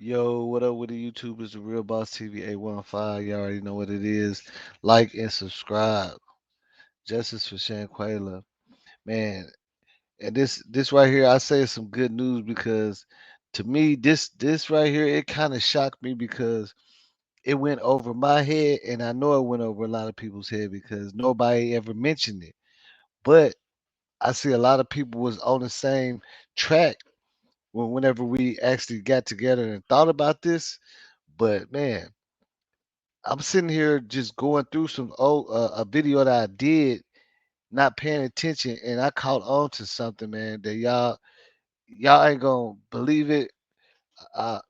Yo, what up with the YouTubers? The Real Boss TV 815. You already know what it is. Like and subscribe. Justice for Shanquella. Man, and this right here, I say some good news because to me, this right here, it kind of shocked me because it went over my head, and I know it went over a lot of people's head because nobody ever mentioned it. But I see a lot of people was on the same track whenever we actually got together and thought about this. But man, I'm sitting here just going through some old a video that I did, not paying attention, and I caught on to something, man, that y'all ain't gonna believe it.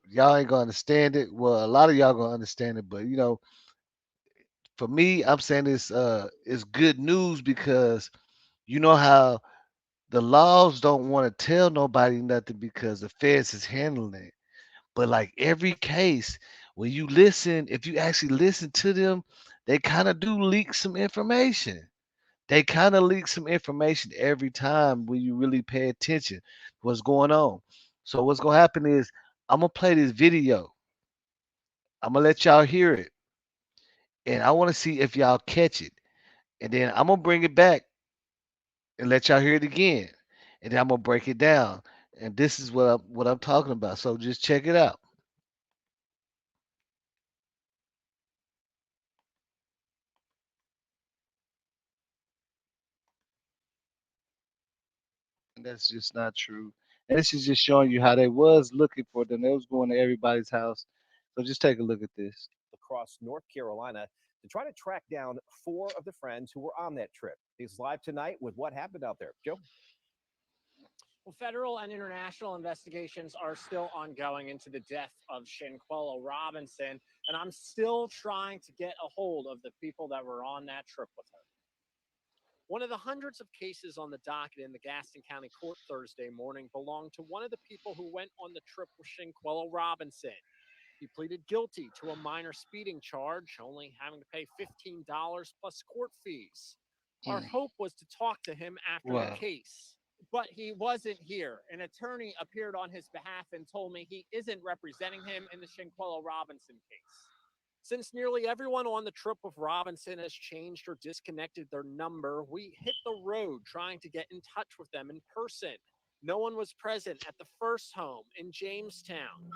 Y'all ain't gonna understand it. Well, a lot of y'all gonna understand it, but for me, I'm saying it's good news because you know how the laws don't want to tell nobody nothing because the feds is handling it. But like every case, when you listen, if you actually listen to them, they kind of do leak some information. They kind of leak some information every time when you really pay attention to what's going on. So what's gonna happen is I'm gonna play this video. I'm gonna let y'all hear it, and I want to see if y'all catch it. And then I'm gonna bring it back and let y'all hear it again. And then I'm gonna break it down. And this is what I'm talking about. So just check it out. And that's just not true. And this is just showing you how they was looking for them. They was going to everybody's house. So just take a look at this. Across North Carolina to try to track down four of the friends who were on that trip. He's live tonight with what happened out there. Joe? Well, federal and international investigations are still ongoing into the death of Shanquella Robinson, and I'm still trying to get a hold of the people that were on that trip with her. One of the hundreds of cases on the docket in the Gaston County Court Thursday morning belonged to one of the people who went on the trip with Shanquella Robinson. He pleaded guilty to a minor speeding charge, only having to pay $15 plus court fees. Our Mm, hope was to talk to him after the wow. case, but he wasn't here. An attorney appeared on his behalf and told me he isn't representing him in the Shanquella Robinson case. Since nearly everyone on the trip with Robinson has changed or disconnected their number, we hit the road trying to get in touch with them in person. No one was present at the first home in Jamestown.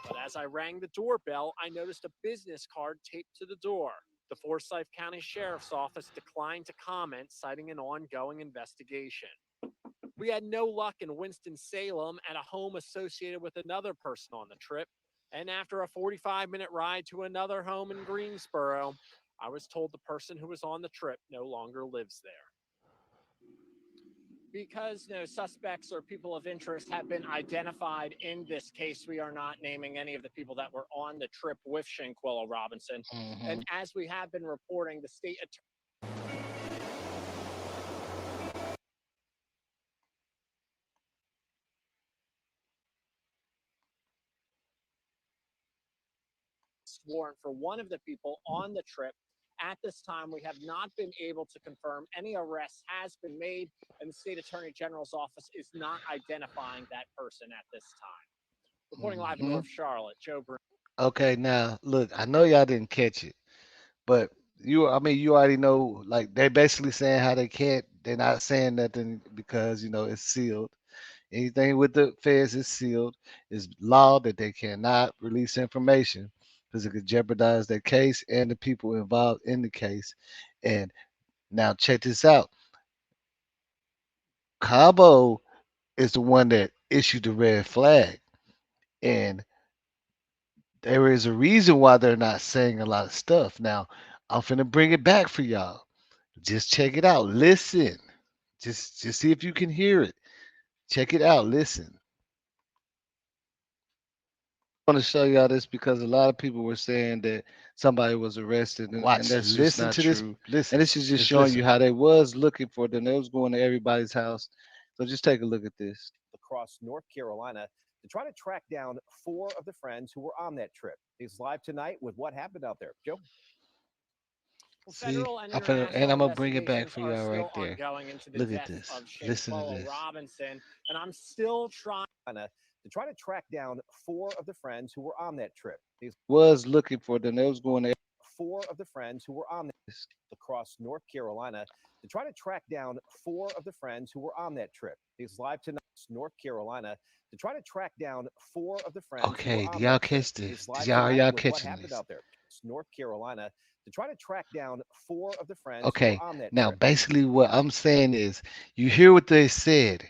But as I rang the doorbell, I noticed a business card taped to the door. The Forsyth County Sheriff's Office declined to comment, citing an ongoing investigation. We had no luck in Winston-Salem at a home associated with another person on the trip. And after a 45-minute ride to another home in Greensboro, I was told the person who was on the trip no longer lives there. Because no suspects or people of interest have been identified in this case, we are not naming any of the people that were on the trip with Shanquella Robinson. Hmm. And as we have been reporting, the state attorney warrant for one of the people on the trip. At this time, we have not been able to confirm any arrest has been made, and the state attorney general's office is not identifying that person at this time. Reporting live in Hmm. North Charlotte, Joe Bruno. Okay, now look, I know y'all didn't catch it, but I mean, you already know, like they basically saying how they can't, they're not saying nothing because it's sealed. Anything with the feds is sealed. It's law that they cannot release information because it could jeopardize their case and the people involved in the case. And now check this out. Cabo is the one that issued the red flag. And there is a reason why they're not saying a lot of stuff. Now, I'm finna bring it back for y'all. Just check it out. Listen. Just see if you can hear it. Check it out. Listen. I want to show y'all this because a lot of people were saying that somebody was arrested, and Watch that's this. just Listen not to this. true. And Listen. this is just Just showing you listen. how they was looking for them. They was going to everybody's house. So just take a look at this. Across North Carolina to try to track down four of the friends who were on that trip. He's live tonight with what happened out there. Joe? Well, See, federal and and international I'm gonna bring it back investigations for are y'all right still there. ongoing into the Look at death this. of Listen to Shanquella this. Robinson, and I'm still trying. to try to track down four of the friends who were on that trip. These Was looking for them. They was going there. four of the friends who were on across North Carolina to try to track down four of the friends who were on that trip. He's live tonight, North Carolina, to try to track down four of the friends who were Okay, do on y'all that trip. catch this? He's live Y'all tonight y'all with what catching happened this? out there, North Carolina, to try to track down four of the friends who were Okay, on that now trip. basically what I'm saying is, you hear what they said.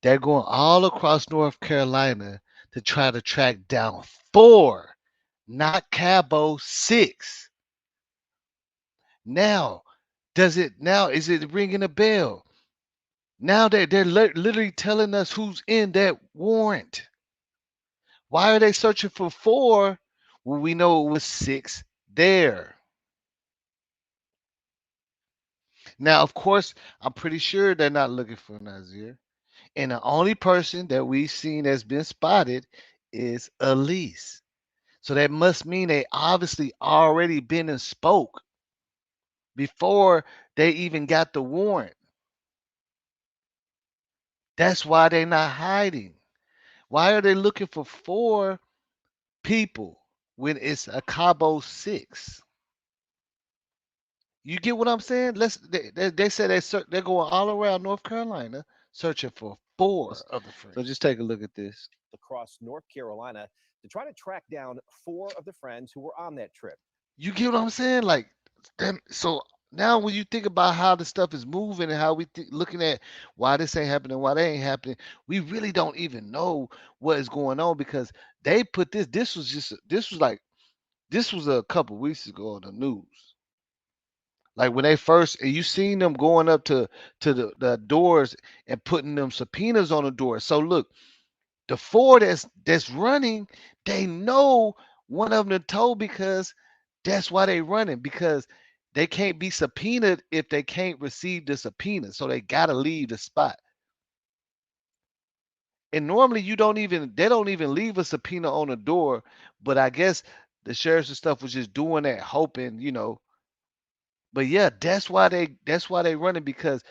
They're going all across North Carolina to try to track down four, not Cabo, six. Now, is it ringing a bell? Now they're literally telling us who's in that warrant. Why are they searching for four when we know it was six there? Now, of course, I'm pretty sure they're not looking for Nazir. And the only person that we've seen that's been spotted is Elise. So that must mean they obviously already been and spoke before they even got the warrant. That's why they're not hiding. Why are they looking for four people when it's a Cabo six? You get what I'm saying? They say they're going all around North Carolina searching for four of the So friends. just take a look at this. Across North Carolina to try to track down four of the friends who were on that trip. You get what I'm saying? Like, so now when you think about how the stuff is moving and how we looking at why this ain't happening, why that ain't happening, we really don't even know what is going on because they put this. This was a couple weeks ago on the news. Like when they first, and you seen them going up to the doors and putting them subpoenas on the door. So look, the four that's running, they know one of them told because that's why they running because they can't be subpoenaed if they can't receive the subpoena. So they gotta leave the spot. And normally they don't even leave a subpoena on the door, but I guess the sheriffs and stuff was just doing that, hoping. But yeah, that's why they running because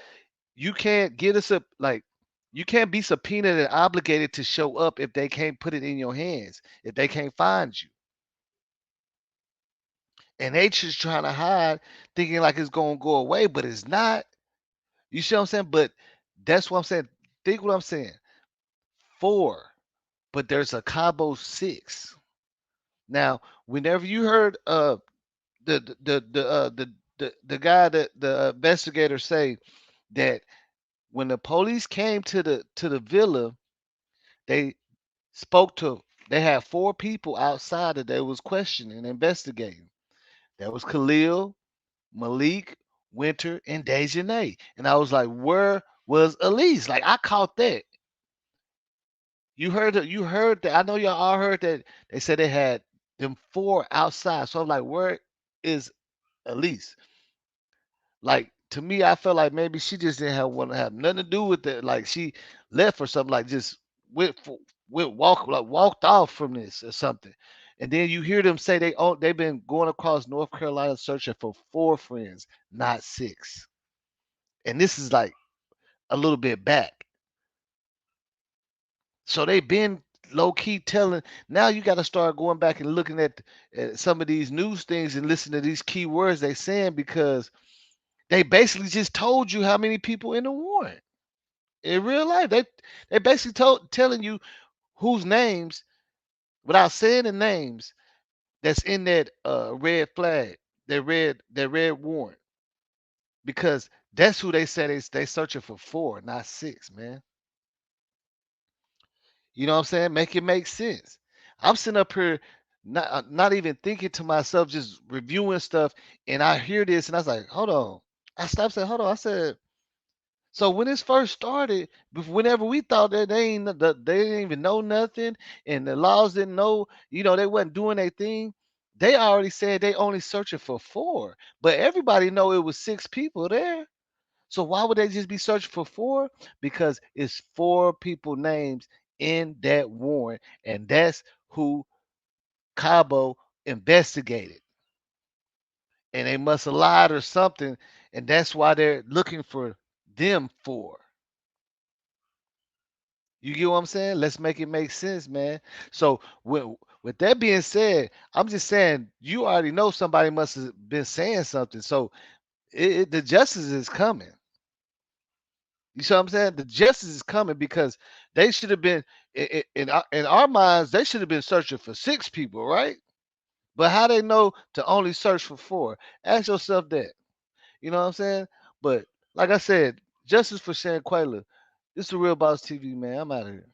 you can't get us up like you can't be subpoenaed and obligated to show up if they can't put it in your hands, if they can't find you. And they just trying to hide, thinking like it's gonna go away, but it's not. You see what I'm saying? But that's what I'm saying. Think what I'm saying. Four, but there's a Cabo six. Now, whenever you heard the guy that the investigator say that when the police came to the villa, they spoke to they had four people outside that they was questioning and investigating. That was Khalil, Malik, Winter, and Dejanay. And I was like, where was Elise? Like I caught that. You heard that. I know y'all all heard that they said they had them four outside. So I'm like, where is Elise? Like to me, I felt like maybe she just didn't have nothing to do with it. Like she left or something, like just went for, walked off from this or something. And then you hear them say they've been going across North Carolina searching for four friends, not six. And this is like a little bit back. So they've been low key telling. Now you got to start going back and looking at some of these news things and listen to these key words they saying because they basically just told you how many people in the warrant in real life. They basically telling you whose names without saying the names that's in that red flag, that red warrant, because that's who they said they searching for four, not six, man. You know what I'm saying? Make it make sense. I'm sitting up here not even thinking to myself, just reviewing stuff, and I hear this, and I was like, hold on. I stopped saying, hold on. I said, so when this first started, whenever we thought that they didn't even know nothing, and the laws didn't know, they wasn't doing their thing. They already said they only searching for four, but everybody know it was six people there. So why would they just be searching for four? Because it's four people names in that warrant, and that's who Cabo investigated. And they must have lied or something, and that's why they're looking for them four. You get what I'm saying? Let's make it make sense, man. So with that being said, I'm just saying you already know somebody must have been saying something. So the justice is coming. You see what I'm saying? The justice is coming because they should have been in our minds. They should have been searching for 6 people, right? But how they know to only search for 4? Ask yourself that. You know what I'm saying? But like I said, justice for Shanquella. This is the Real Boss TV, man. I'm out of here.